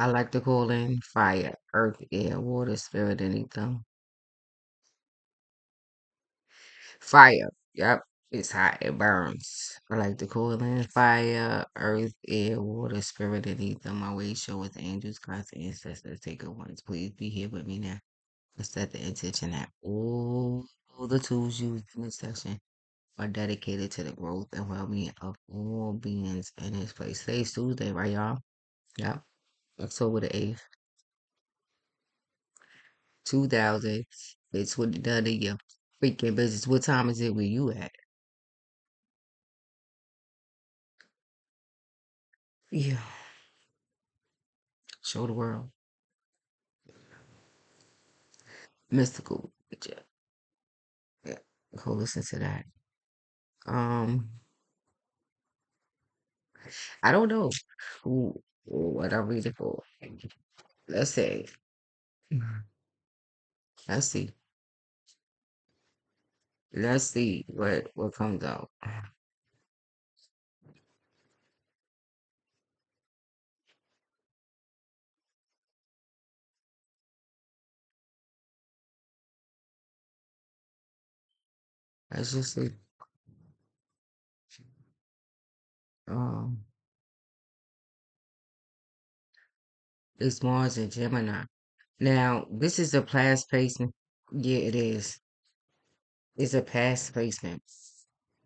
I like to call in fire, earth, air, water, spirit, and ether. Fire. Yep. It's hot. It burns. I like to call in fire, earth, air, water, spirit, and ether. My way show with angels, gods, and ancestors. Take it once. Please be here with me now. Let's set the intention that all the tools used in this session are dedicated to the growth and well-being of all beings in this place. Today's Tuesday, right, y'all? Yep. October the 8th, 2000. It's what done in your freaking business. What time is it where you at? Yeah. Show the world. Mystical. Yeah. Yeah. Go listen to that. Um, I don't know who or what I'm reading for. Let's say. Let's see. Let's see what comes out. Let's just see. Um, it's Mars and Gemini. Now, this is a past placement. Yeah, it is. It's a past placement.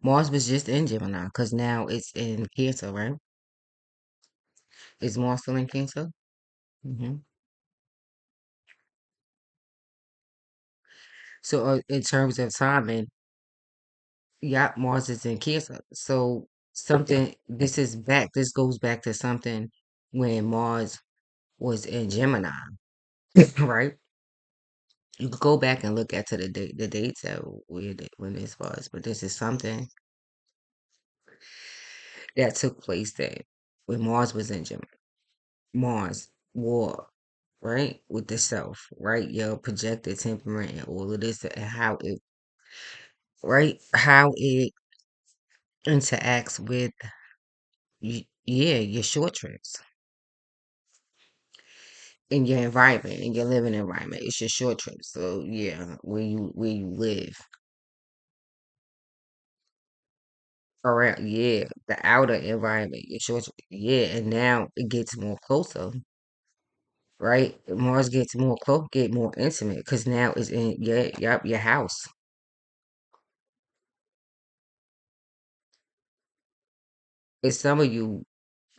Mars was just in Gemini because now it's in Cancer, right? Is Mars still in Cancer? hmm So, in terms of timing, yeah, Mars is in Cancer. So, something, this is back, this goes back to something when Mars was in Gemini, right? You could go back and look at to the dates that when this was, but this is something that took place then when Mars was in Gemini. Mars war, right, with the self, right? Your projected temperament and all of this and how it, right, how it interacts with yeah, your short trips in your environment, in your living environment. It's your short trips. So yeah, where you live. Around, yeah, the outer environment, your short, yeah, and now it gets more closer, right? Mars gets more close, get more intimate, because now it's in your house. It's some of you,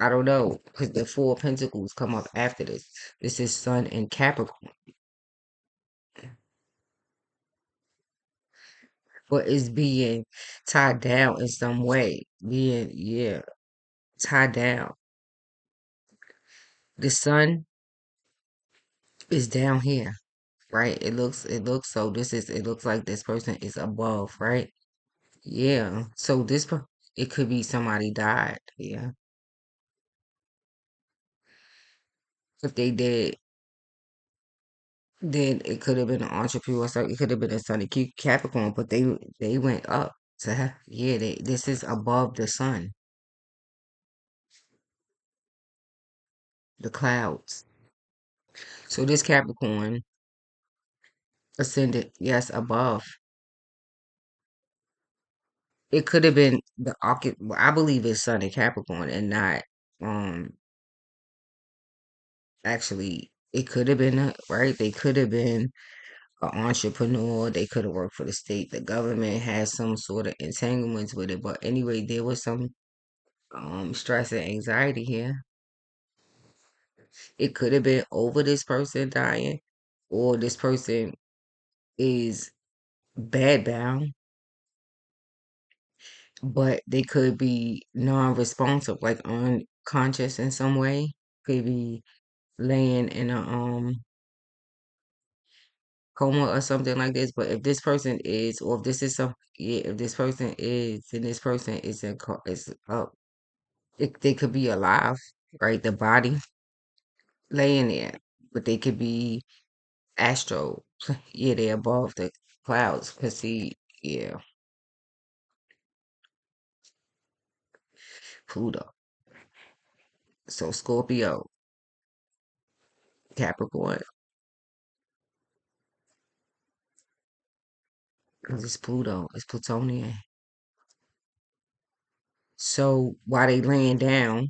I don't know, because the Four of Pentacles come up after this. This is Sun and Capricorn, but it's being tied down in some way, being yeah tied down. The Sun is down here, right? It looks so. This is it looks like this person is above, right? Yeah. So it could be somebody died. Yeah. If they did, then it could have been an entrepreneur. So it could have been a Sun and Capricorn, but they went up to yeah. This is above the sun, the clouds. So this Capricorn ascended, yes, above. It could have been well, I believe it's Sun and Capricorn, and not um. Actually, it could have been right. They could have been an entrepreneur. They could have worked for the state. The government has some sort of entanglements with it. But anyway, there was some stress and anxiety here. It could have been over this person dying, or this person is bad bound, but they could be non-responsive, like unconscious in some way. Could be laying in a coma or something like this. But if this person is, or if this is some, yeah, if this person is, then this person is is up. They could be alive, right? The body laying there, but they could be astro. Yeah, they're above the clouds. Cause see, yeah, Pluto. So Scorpio. Capricorn, because it's Pluto, it's Plutonian. So while they laying down,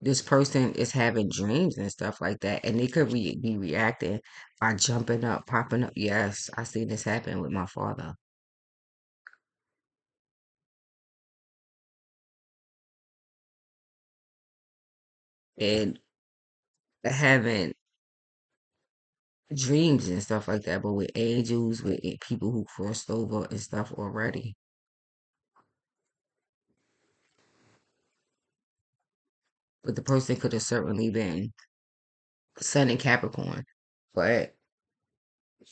this person is having dreams and stuff like that, and they could be reacting by jumping up, popping up. Yes, I see this happen with my father, and having dreams and stuff like that, but with angels, with people who crossed over and stuff already. But the person could have certainly been Sun in Capricorn, but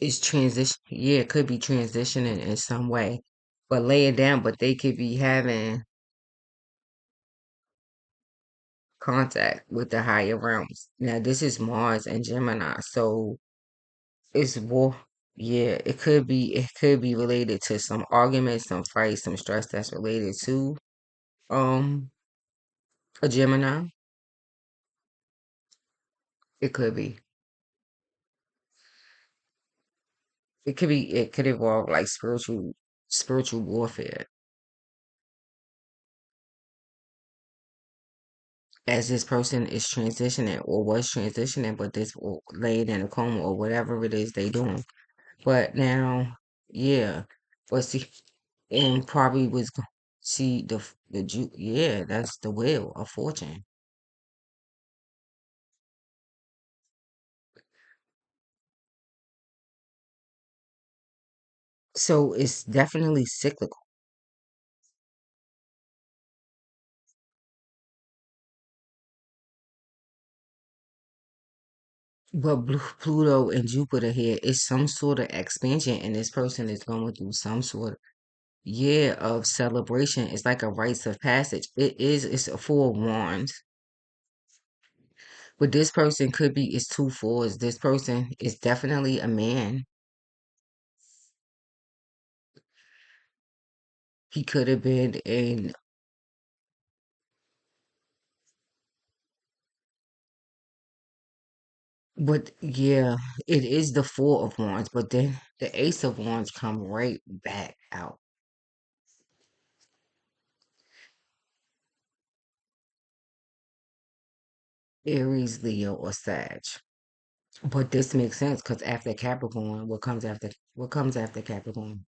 it's transition. Yeah, it could be transitioning in some way, but laying down. But they could be having contact with the higher realms. Now, this is Mars and Gemini, so it's war. Yeah, it could be. It could be related to some arguments, some fights, some stress that's related to um a Gemini. It could be. It could be. It could involve like spiritual warfare. As this person is transitioning or was transitioning, but this or laid in a coma or whatever it is they doing. But now, yeah, but see, and probably was see the Jew. Yeah, that's the wheel of fortune. So it's definitely cyclical. But Pluto and Jupiter here is some sort of expansion, and this person is going through some sort of year of celebration. It's like a rites of passage. It is. It's a four of wands. But this person could be is two fours. This person is definitely a man. He could have been in, but yeah, it is the four of wands. But then the ace of wands come right back out. Aries, Leo, or Sag. But this makes sense because after Capricorn, what comes after Capricorn?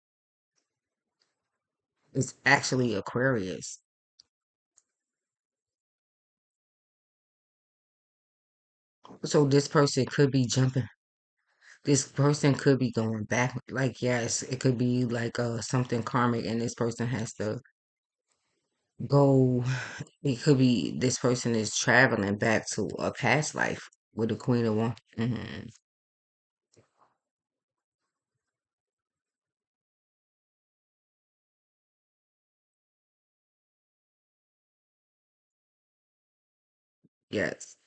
It's actually Aquarius. So this person could be jumping. This person could be going back. Like yes, it could be like something karmic, and this person has to go. It could be this person is traveling back to a past life with the Queen of One. Yes,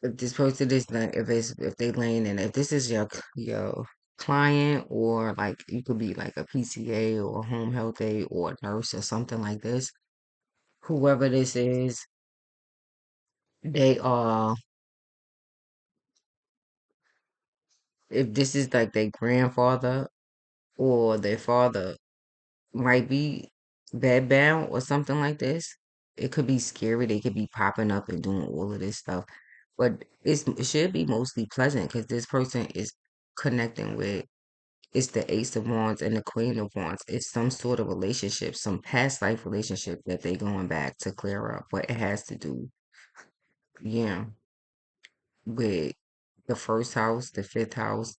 if this person is not, if they laying in, if this is your client, or like you could be like a PCA or a home health aide or a nurse or something like this. Whoever this is, they are. If this is like their grandfather or their father, might be bedbound or something like this. It could be scary. They could be popping up and doing all of this stuff, but it should be mostly pleasant because this person is connecting with. It's the Ace of Wands and the Queen of Wands. It's some sort of relationship, some past life relationship that they going back to clear up. But it has to do, yeah, with the first house, the fifth house,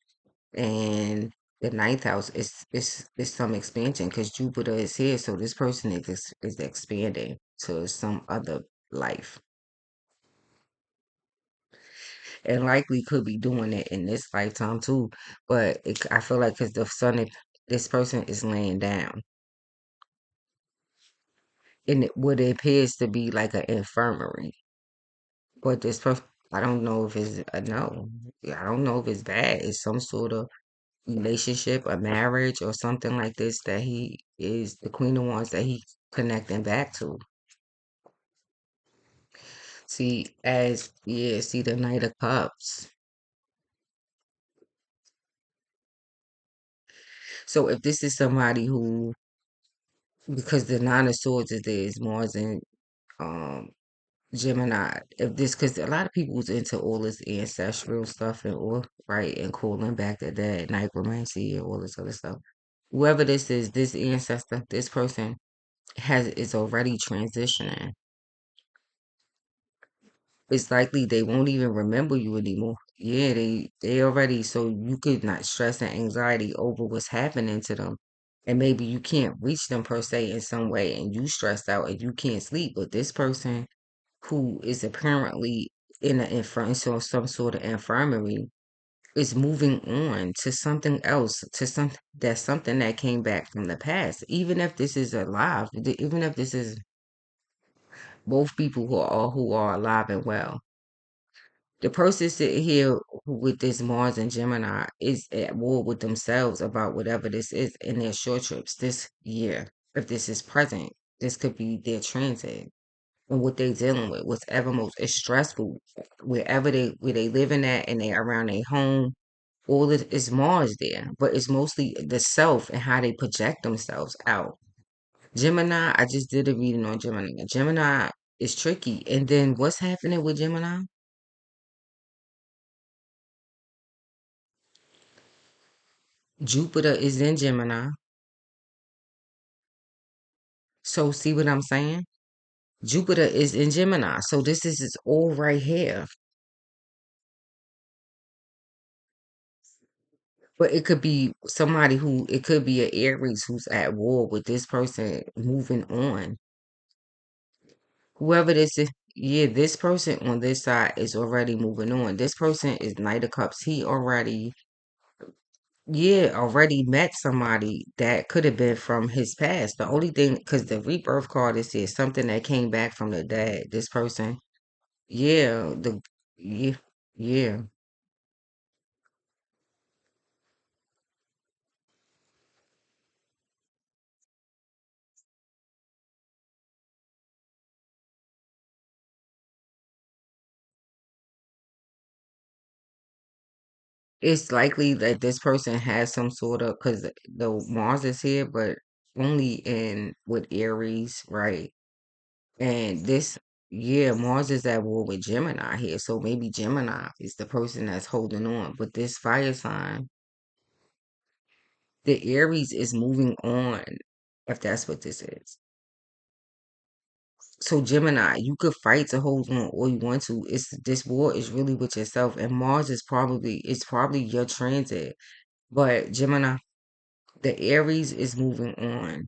and the ninth house is some expansion because Jupiter is here, so this person is expanding to some other life, and likely could be doing it in this lifetime too. But I feel like because the this person is laying down, and what it appears to be like an infirmary. But this person, I don't know if it's no, I don't know if it's bad. It's some sort of relationship, a marriage, or something like this that he is the Queen of Wands that he connecting back to. See, as yeah, see the Knight of Cups. So if this is somebody who, because the Nine of Swords is there, is Mars and um Gemini. If this, because a lot of people's into all this ancestral stuff and all right, and calling back to that necromancy and all this other stuff. Whoever this is, this ancestor, this person is already transitioning. It's likely they won't even remember you anymore. Yeah, they already, so you could not stress and anxiety over what's happening to them. And maybe you can't reach them per se in some way and you stressed out and you can't sleep. But this person who is apparently in so some sort of infirmary is moving on to something else, to something that came back from the past. Even if this is alive, even if this is both people who are alive and well. The person sitting here with this Mars and Gemini is at war with themselves about whatever this is in their short trips this year. If this is present, this could be their transit and what they dealing with. Whatever most is stressful, where they living at and they around their home, all it is Mars there, but it's mostly the self and how they project themselves out. Gemini, I just did a reading on Gemini. Gemini is tricky, and then what's happening with Gemini? Jupiter is in Gemini. So see what I'm saying? Jupiter is in Gemini. So this is all right here. But it could be somebody who it could be an Aries who's at war with this person moving on. Whoever this is, yeah, this person on this side is already moving on. This person is Knight of Cups. He already, yeah, already met somebody that could have been from his past. The only thing, because the rebirth card is here, something that came back from the dad. This person, yeah, yeah, yeah. It's likely that this person has some sort of, because the Mars is here, but only in with Aries, right? And this, yeah, Mars is at war with Gemini here, so maybe Gemini is the person that's holding on. But this fire sign, the Aries is moving on, if that's what this is. So Gemini, you could fight to hold on all you want to. It's this war is really with yourself, and Mars is probably your transit. But Gemini, the Aries is moving on,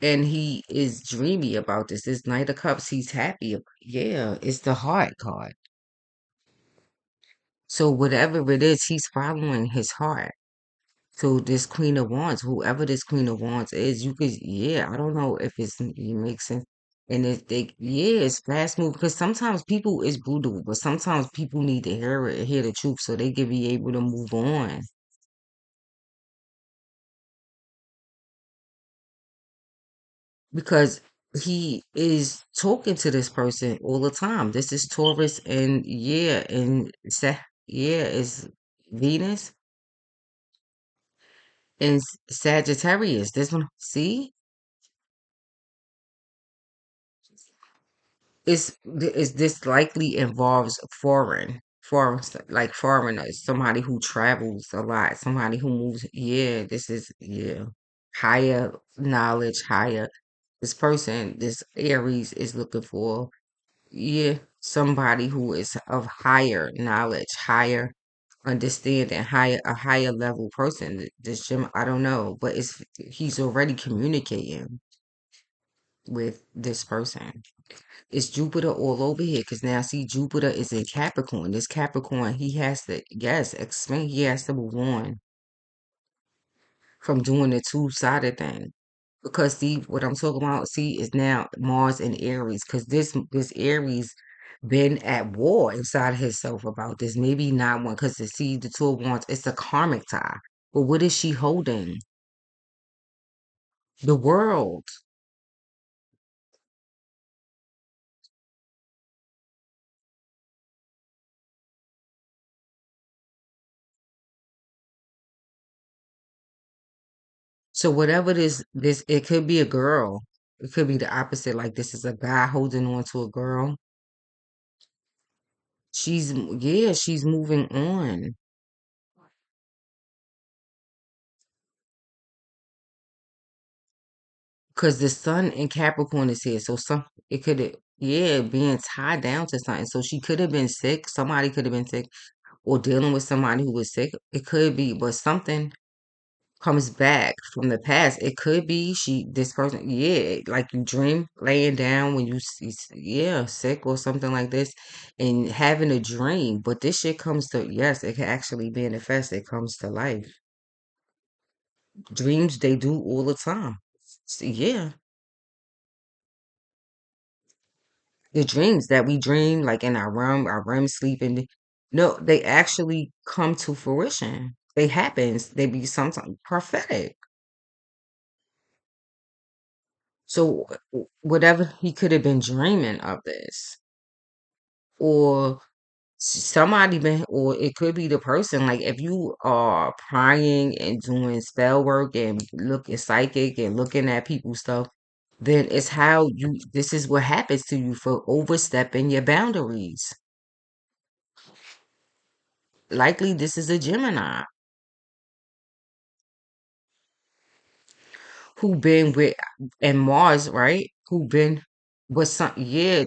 and he is dreamy about this. This Knight of Cups, he's happy. Yeah, it's the heart card. So whatever it is, he's following his heart. So this Queen of Wands, whoever this Queen of Wands is, you could, yeah, I don't know if it makes sense. And yeah, it's fast moving because sometimes people is brutal, but sometimes people need to hear the truth so they can be able to move on. Because he is talking to this person all the time. This is Taurus and yeah, yeah, it's Venus and Sagittarius. This one, see, is this likely involves like foreigners, somebody who travels a lot, somebody who moves. Yeah, this is yeah, higher knowledge, higher. This person, this Aries is looking for. Yeah, somebody who is of higher knowledge, higher understanding, a higher level person. This Jim, I don't know, but he's already communicating with this person. It's Jupiter all over here because now see Jupiter is in Capricorn. This Capricorn, he has to yes, explain. He has to move on from doing the two-sided thing. Because see what I'm talking about, see, is now Mars and Aries. Because this Aries been at war inside himself about this. Maybe not one, because to see the two of wands, it's a karmic tie. But what is she holding? The world. So whatever this it could be a girl. It could be the opposite. Like this is a guy holding on to a girl. She's moving on. Because the sun in Capricorn is here. So it could have, yeah, being tied down to something. So she could have been sick. Somebody could have been sick or dealing with somebody who was sick. It could be, but something comes back from the past. It could be this person, yeah, like you dream laying down when yeah, sick or something like this and having a dream. But this shit comes to, yes, it can actually manifest. It comes to life. Dreams, they do all the time. Yeah. The dreams that we dream, like in our REM sleep, and no, they actually come to fruition. They happens. They be sometimes prophetic. So whatever he could have been dreaming of this, or somebody been, or it could be the person. Like if you are prying and doing spell work and looking psychic and looking at people's stuff, then it's how you. This is what happens to you for overstepping your boundaries. Likely, this is a Gemini who been with and Mars, right? Who been with some, yeah,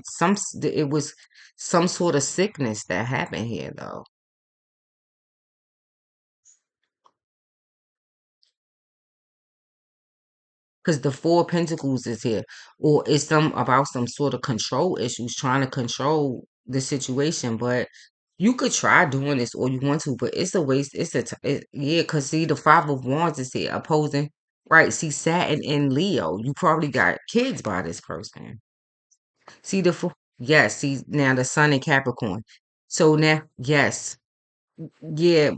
it was some sort of sickness that happened here though. Because the Four of Pentacles is here. Or it's some about some sort of control issues, trying to control the situation. But you could try doing this or you want to, but it's a waste. Yeah, because see, the Five of Wands is here opposing. Right, see, Saturn in Leo. You probably got kids by this person. See yes, see now the sun in Capricorn. So now, yes, yeah,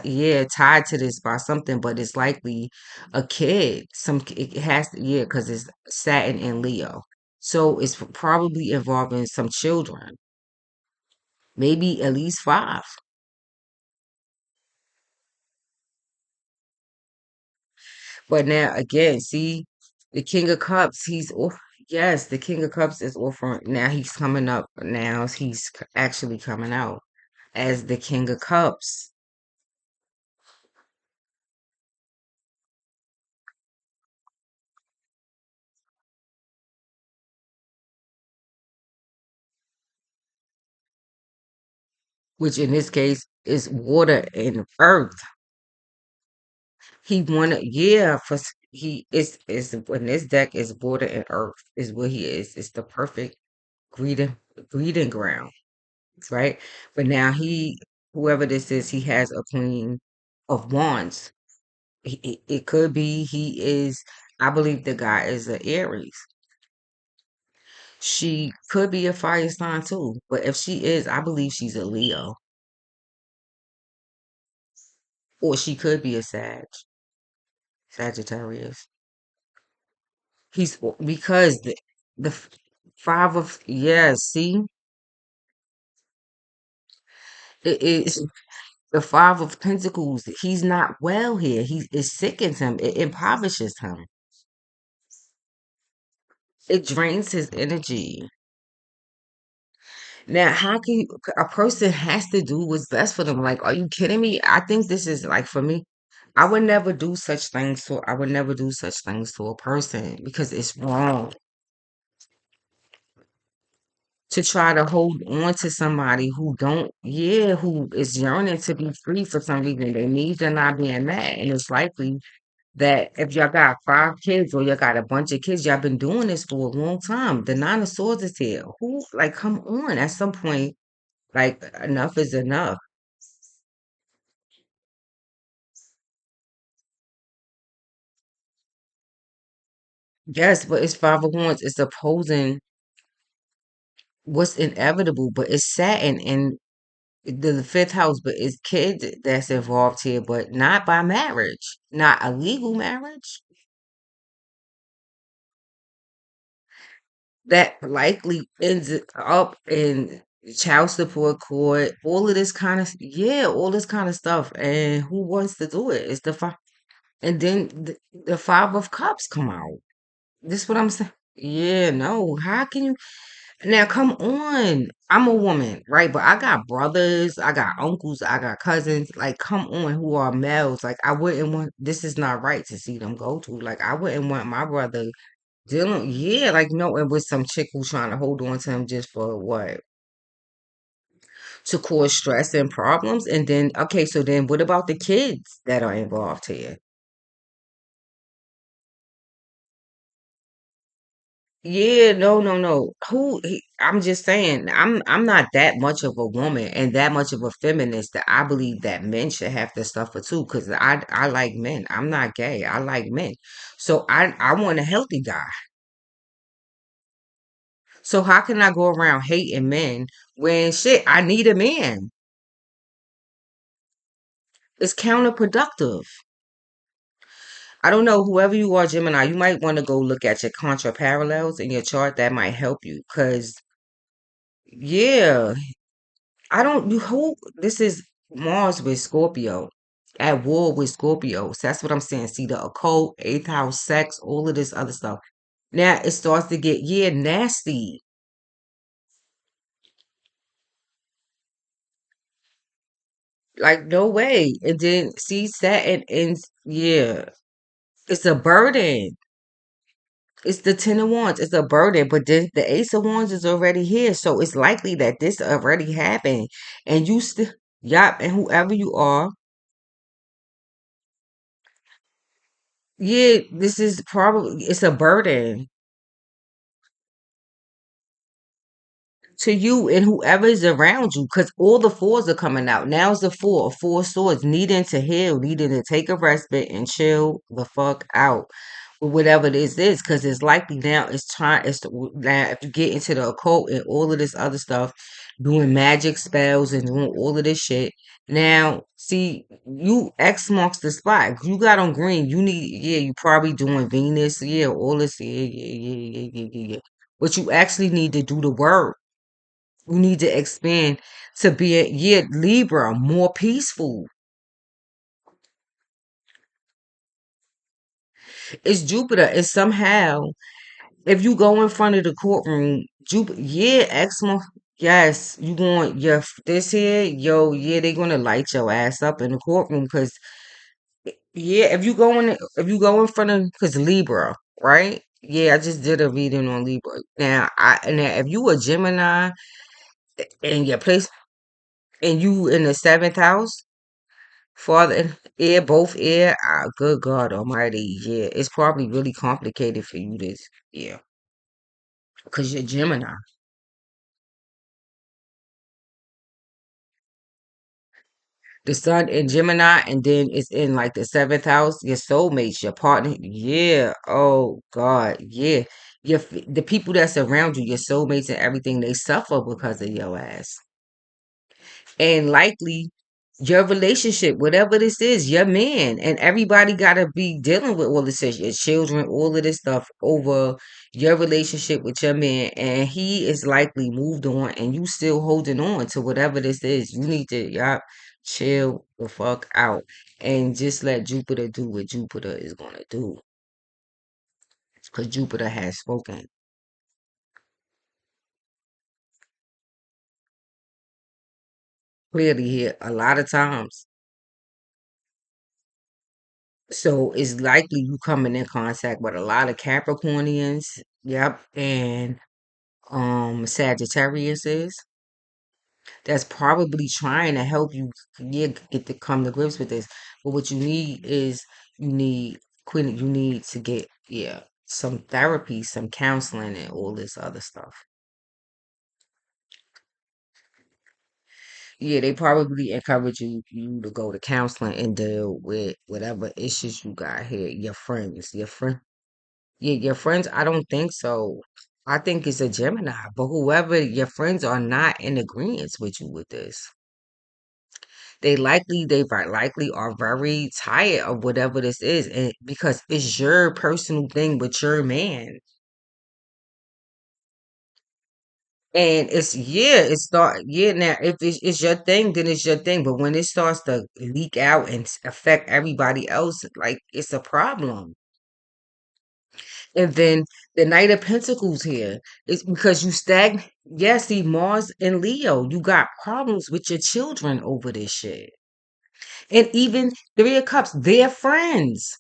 yeah, tied to this by something, but it's likely a kid. It has to, yeah, because it's Saturn in Leo. So it's probably involving some children, maybe at least five. But now again, see, the King of Cups, yes, the King of Cups is offering now he's coming up now actually coming out as the King of Cups, which in this case is water and earth. He wanted, yeah, he is when this deck is water and earth is what he is. It's the perfect breeding breeding ground, right? But now whoever this is, he has a Queen of Wands. It could be he is. I believe the guy is an Aries. She could be a fire sign too, but if she is, I believe she's a Leo, or she could be a Sagittarius. Because five of, yeah, see, it is the Five of Pentacles. He's not well here. It sickens him. It impoverishes him. It drains his energy. Now, a person has to do what's best for them? Like, are you kidding me? I think this is like for me. I would never do such things to a person because it's wrong to try to hold on to somebody who don't, yeah, who is yearning to be free for some reason. Their needs are not being met. And it's likely that if y'all got five kids or y'all got a bunch of kids, y'all been doing this for a long time. The Nine of Swords is here. Like, come on. At some point, like, enough is enough. Yes, but it's Five of Wands. It's opposing what's inevitable, but it's Saturn in the fifth house, but it's kids that's involved here, but not by marriage, not a legal marriage. That likely ends it up in child support court, all of this kind of, yeah, all this kind of stuff. And who wants to do it? It's the five. And then the Five of Cups come out. This what I'm saying. Yeah, no. How can you now come on? I'm a woman, right? But I got brothers, I got uncles, I got cousins. Like, come on, who are males. Like, I wouldn't want this is not right to see them go to. Like, I wouldn't want my brother dealing, yeah, like no, it was some chick who's trying to hold on to him just for what? To cause stress and problems. And then okay, so then what about the kids that are involved here? Yeah, no, no, no. I'm just saying, I'm not that much of a woman and that much of a feminist that I believe that men should have to suffer too. Because I like men. I'm not gay. I like men. So I want a healthy guy. So how can I go around hating men when shit I need a man? It's counterproductive. I don't know, whoever you are, Gemini, you might want to go look at your contra parallels in your chart. That might help you. Cause yeah, I don't you who this is Mars with Scorpio. At war with Scorpio. So that's what I'm saying. See the occult, eighth house, sex, all of this other stuff. Now it starts to get yeah, nasty. Like no way. And then see Saturn ends yeah. It's a burden. It's the Ten of Wands. It's a burden, but then the Ace of Wands is already here, so it's likely that this already happened, and you still, yup, and whoever you are, yeah, this is probably it's a burden to you and whoever's around you, because all the fours are coming out. Now's the four swords, needing to heal, needing to take a respite and chill the fuck out with whatever this is, because it's likely now it's time. Now if you get into the occult and all of this other stuff, doing magic spells and doing all of this shit. Now, see, you X marks the spot. You got on green. You need, yeah, you probably doing Venus, yeah, all this, yeah, yeah. But you actually need to do the work. You need to expand to be a yeah, Libra, more peaceful. It's Jupiter. And somehow, if you go in front of the courtroom, Jupiter, yeah, eczema, yes, you going, yeah, this here, yo, yeah, they gonna light your ass up in the courtroom because, yeah, if you go in front of, because Libra, right? Yeah, I just did a reading on Libra. Now, if you a Gemini and your place, and you in the seventh house, Father, air, both air. Good God Almighty, yeah, it's probably really complicated for you this, yeah, because you're Gemini. The sun in Gemini, and then it's in like the seventh house. Your soulmates, your partner, yeah. Oh God, yeah. The people that's around you, your soulmates and everything, they suffer because of your ass. And likely your relationship, whatever this is, your man, and everybody got to be dealing with all this, your children, all of this stuff over your relationship with your man, and he is likely moved on, and you still holding on to whatever this is. You need to, y'all, chill the fuck out and just let Jupiter do what Jupiter is gonna do, because Jupiter has spoken clearly here a lot of times. So it's likely you coming in contact with a lot of Capricornians. Yep. And Sagittarius is. That's probably trying to help you get to come to grips with this. But what you need is you need Queen, you need to get some therapy, some counseling and all this other stuff. Yeah, they probably encourage you to go to counseling and deal with whatever issues you got here. Your friends, I don't think so. I think it's a Gemini, but whoever your friends are not in agreement with you with this. They likely are very tired of whatever this is, and because it's your personal thing with your man. And it's yeah, it start yeah. Now, if it's your thing, then it's your thing. But when it starts to leak out and affect everybody else, like it's a problem. And then the Knight of Pentacles here is because you Yeah, see, Mars and Leo, you got problems with your children over this shit. And even Three of Cups, they're friends.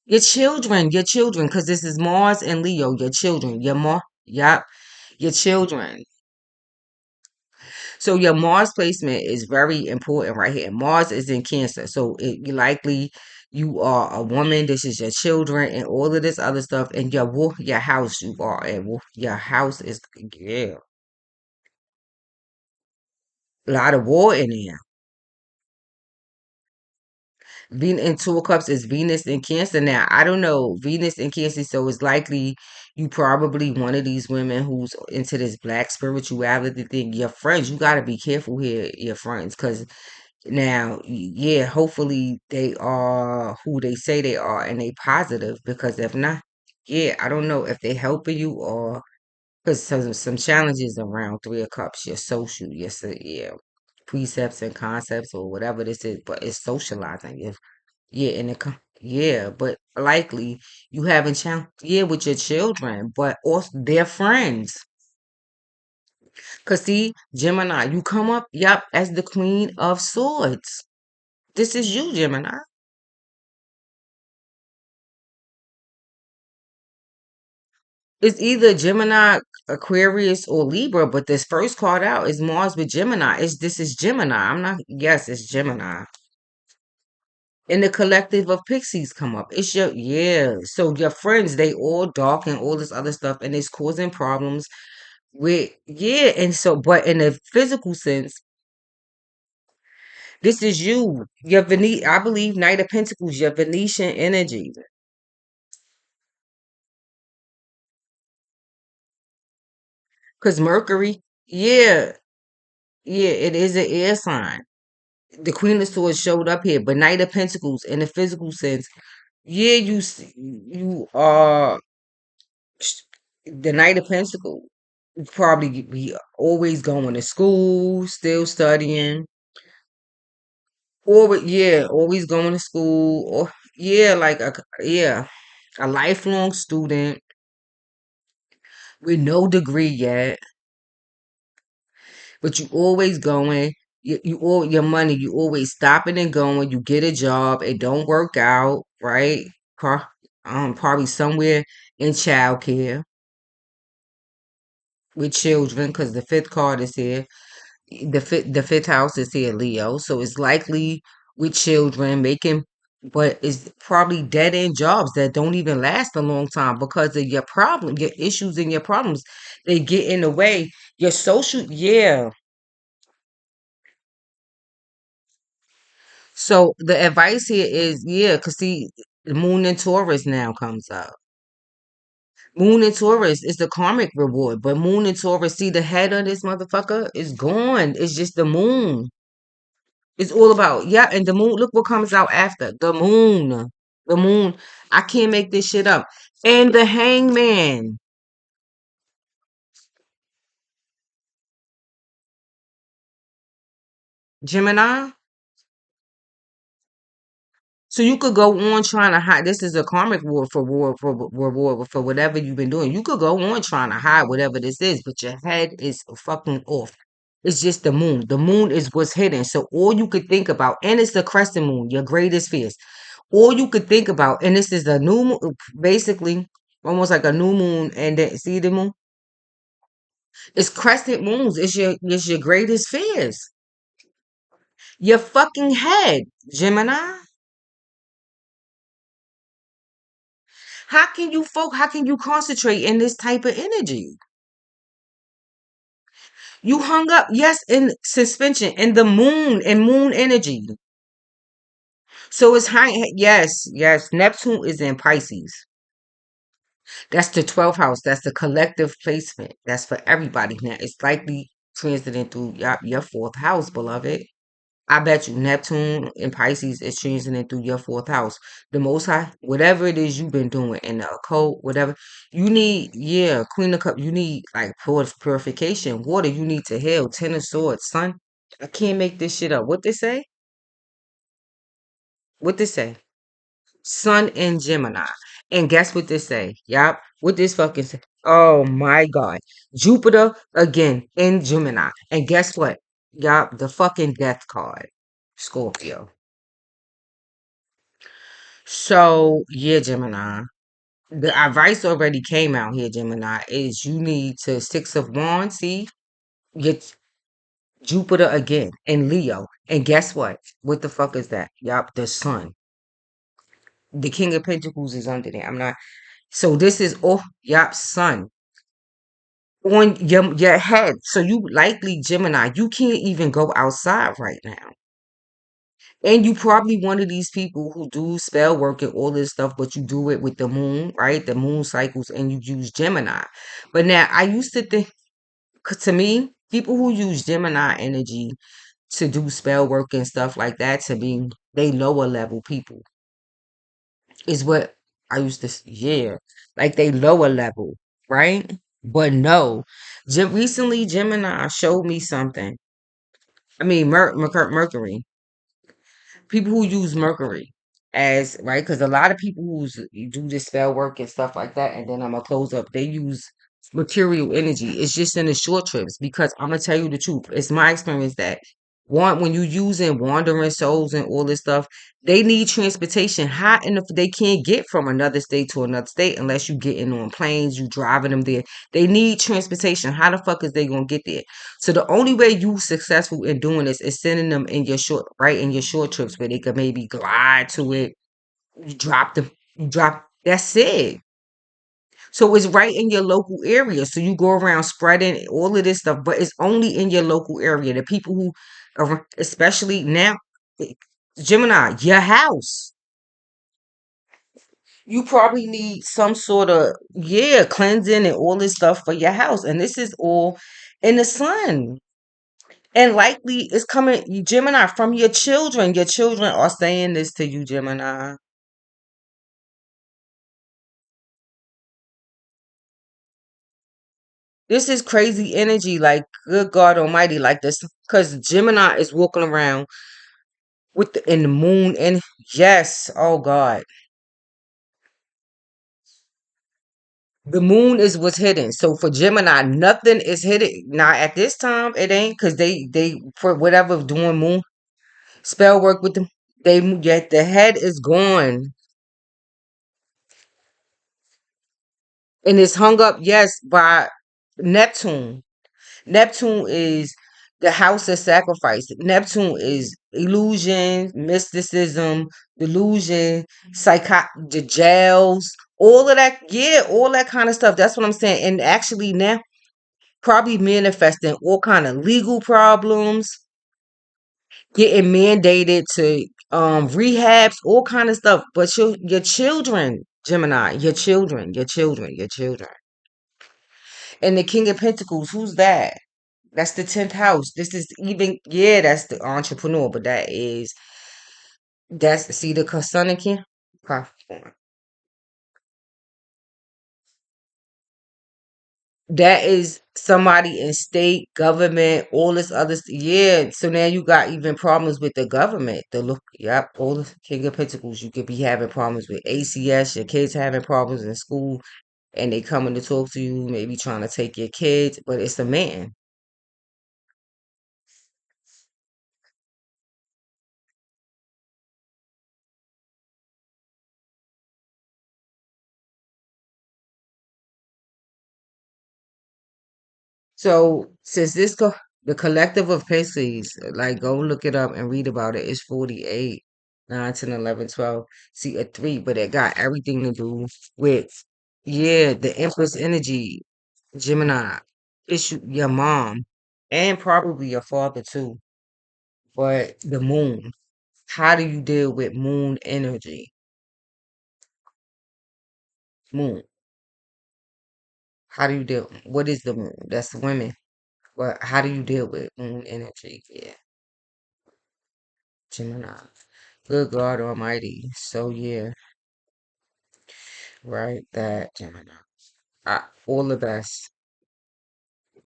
Your children, because this is Mars and Leo, your children, yep, your children. So your Mars placement is very important right here. Mars is in Cancer, so you likely you are a woman. This is your children and all of this other stuff. And your house, you are at your house is yeah, a lot of war in there. Venus in Two of Cups is Venus in Cancer. Now, I don't know. Venus in Cancer, so it's likely you probably one of these women who's into this black spirituality thing. Your friends, you got to be careful here, your friends, because now, yeah, hopefully they are who they say they are and they positive, because if not, yeah, I don't know if they helping you or because some challenges around Three of Cups, your social, yeah, precepts and concepts or whatever this is, but it's socializing. Yeah, and yeah, but likely you having challenge, yeah, with your children, but also their friends. Cause see, Gemini, you come up, yep, as the Queen of Swords. This is you, Gemini. It's either Gemini, Aquarius, or Libra, but this first card out is Mars with Gemini. This is Gemini. I'm not. Yes, it's Gemini. And the collective of pixies come up. It's your yeah. So your friends, they all dark and all this other stuff, and it's causing problems with yeah. And so, but in a physical sense, this is you. Your I believe Knight of Pentacles, your Venetian energy, because Mercury, yeah, yeah, it is an air sign. The Queen of Swords showed up here, but Knight of Pentacles in the physical sense, yeah, you are the Knight of Pentacles. You probably be always going to school, still studying, or yeah, always going to school, or yeah, yeah, a lifelong student with no degree yet, but you always going. You all your money, you always stopping and going. You get a job, it don't work out, right? Pro- Probably somewhere in childcare with children, because the fifth card is here. The fifth house is here, Leo. So it's likely with children making, but it's probably dead end jobs that don't even last a long time because of your problem, your issues and your problems. They get in the way. Your social, yeah. So the advice here is, yeah, because see, the moon in Taurus now comes up. Moon in Taurus is the karmic reward, but moon in Taurus, see the head of this motherfucker is gone. It's just the moon. It's all about, yeah, and the moon, look what comes out after. The moon. The moon. I can't make this shit up. And the hangman, Gemini. So you could go on trying to hide. This is a karmic war for reward for whatever you've been doing. You could go on trying to hide whatever this is, but your head is fucking off. It's just the moon. The moon is what's hidden. So all you could think about, and it's the crescent moon, your greatest fears. All you could think about, and this is a new moon, basically almost like a new moon, and then see the moon. It's crescent moons. It's your greatest fears. Your fucking head, Gemini. How can you concentrate in this type of energy? You hung up, yes, in suspension, in the moon, in moon energy. So it's high, yes, yes. Neptune is in Pisces. That's the 12th house. That's the collective placement. That's for everybody now. It's likely transiting through your fourth house, beloved. I bet you Neptune and Pisces is transiting through your fourth house. The most high, whatever it is you've been doing in the occult, whatever you need, yeah, Queen of Cup, you need like purification, water, you need to heal, Ten of Swords, sun. I can't make this shit up. What they say? What they say? Sun in Gemini. And guess what this say? Yup. What this fucking say? Oh my God. Jupiter again in Gemini. And guess what? Yup, the fucking death card. Scorpio. So yeah, Gemini. The advice already came out here, Gemini, is you need to Six of Wands, see? Get Jupiter again in Leo. And guess what? What the fuck is that? Yup, the sun. The King of Pentacles is under there. I'm not. So this is oh yup, sun on your head. So you likely Gemini, you can't even go outside right now. And you probably one of these people who do spell work and all this stuff, but you do it with the moon, right? The moon cycles, and you use Gemini. But now I used to think, 'cause to me, people who use Gemini energy to do spell work and stuff like that, to me, they lower level people is what I used to, yeah, like they lower level, right? But no, recently Gemini showed me something. I mean, Mercury. People who use Mercury as right, because a lot of people who do this spell work and stuff like that, and then I'm gonna close up. They use material energy. It's just in the short trips because I'm gonna tell you the truth. It's my experience that one when you using wandering souls and all this stuff, they need transportation. How and if they can't get from another state to another state unless you getting on planes, you driving them there. They need transportation. How the fuck is they gonna get there? So the only way you successful in doing this is sending them in your short, right, in your short trips where they could maybe glide to it. You drop them, you drop. That's it. So it's right in your local area. So you go around spreading all of this stuff, but it's only in your local area. The people who, are, especially now, eh, Gemini, your house. You probably need some sort of yeah cleansing and all this stuff for your house, and this is all in the sun. And likely it's coming, Gemini, from your children. Your children are saying this to you, Gemini. This is crazy energy, like good God Almighty, like this, because Gemini is walking around with in the moon, and yes, oh God, the moon is what's hidden. So for Gemini, nothing is hidden. Now at this time, it ain't because they for whatever doing moon spell work with them. They yet the head is gone and it's hung up. Yes, by Neptune. Neptune is the house of sacrifice. Neptune is illusion, mysticism, delusion, the jails, all of that. Yeah, all that kind of stuff. That's what I'm saying. And actually now, probably manifesting all kind of legal problems, getting mandated to rehabs, all kind of stuff. But your children, Gemini, your children. And the King of Pentacles, who's that? That's the 10th house. This is even, yeah, that's the entrepreneur, but that's, see the sun again? Capricorn. That is somebody in state, government, all this other, yeah. So now you got even problems with the government. The look, yep, all the King of Pentacles, you could be having problems with ACS, your kids having problems in school, and they coming to talk to you, maybe trying to take your kids, but it's a man. So since the collective of Pisces, like go look it up and read about it. It's 48, 9, 10, 11, 12. See a three, but it got everything to do with yeah, the Empress energy, Gemini, issue your mom, and probably your father too. But the moon. How do you deal with moon energy? Moon. How do you deal? What is the moon? That's women. But how do you deal with moon energy? Yeah. Gemini. Good God Almighty. So yeah, right, that Gemini. All the best.